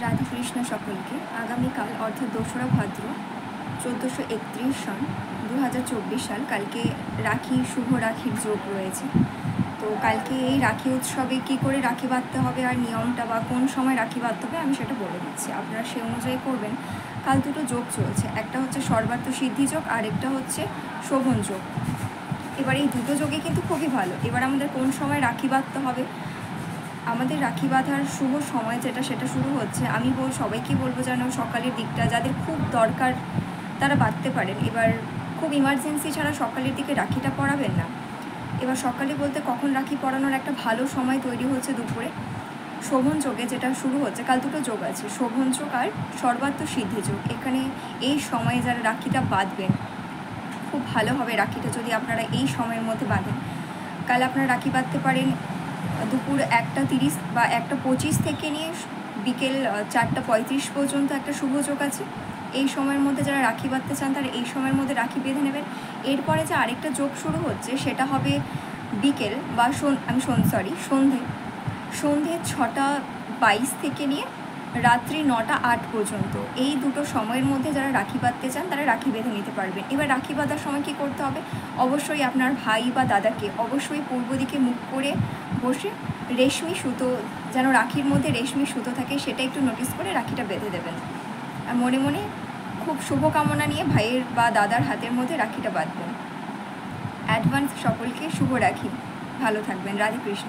রাধে কৃষ্ণ সকলকে। আগামীকাল অর্থাৎ 2রা ভাদ্র 1431 সন 2024 সাল, কালকে রাখি, শুভ রাখির যোগ রয়েছে। তো কালকে এই রাখি উৎসবে কি করে রাখি বাঁধতে হবে আর নিয়মটা বা কোন সময় রাখি বাঁধতে হবে আমি সেটা বলে দিচ্ছি, আপনারা সে অনুযায়ী করবেন। কাল দুটো যোগ চলছে, একটা হচ্ছে সর্বার্থ সিদ্ধি যোগ আর একটা হচ্ছে শোভন যোগ। এবার এই দুটো যোগে কিন্তু খুবই ভালো। এবার আমাদের কোন সময় রাখি বাঁধতে হবে, আমাদের রাখি বাঁধার শুভ সময় সেটা শুরু হচ্ছে, আমি সবাইকে বলবো যেন সকালের দিকটা, যাদের খুব দরকার তারা বাঁধতে পারেন। এবার খুব ইমার্জেন্সি ছাড়া সকালের দিকে রাখিটা পরাবেন না। এবার সকালে বলতে কখন রাখি পরানোর একটা ভালো সময় তৈরি হচ্ছে দুপুরে শোভন যোগে, যেটা শুরু হচ্ছে। কাল দুটো যোগ আছে, শোভন যোগ আর সর্বার্থ সিদ্ধি যোগ। এখানে এই সময়ে যারা রাখিটা বাঁধবেন খুব ভালো হবে। রাখিটা যদি আপনারা এই সময়ের মধ্যে বাঁধেন, কাল আপনারা রাখি বাঁধতে পারেন দুপুর 1টা 30 বা 1টা 25 থেকে নিয়ে বিকেল 4টা 35 পর্যন্ত একটা শুভ যোগ আছে। এই সময়ের মধ্যে যারা রাখি বাঁধতে চান তারা এই সময়ের মধ্যে রাখি বেঁধে নেবেন। এরপরে যে আরেকটা যোগ শুরু হচ্ছে সেটা হবে বিকেল বা সন্ধে 6টা 22 থেকে নিয়ে রাত্রি 9টা 8 পর্যন্ত। এই দুটো সময়ের মধ্যে যারা রাখি বাঁধতে চান তারা রাখি বেঁধে নিতে পারবেন। এবার রাখি বাঁধার সময় কী করতে হবে, অবশ্যই আপনার ভাই বা দাদাকে অবশ্যই পূর্ব দিকে মুখ করে বসে রেশমি সুতো, যেন রাখির মধ্যে রেশমি সুতো থাকে সেটা একটু নোটিস করে রাখিটা বেঁধে দেবেন। আর মনে মনে খুব শুভকামনা নিয়ে ভাইয়ের বা দাদার হাতের মধ্যে রাখিটা বাঁধবেন। অ্যাডভান্স সকলকে শুভ রাখি, ভালো থাকবেন। রাধে কৃষ্ণ।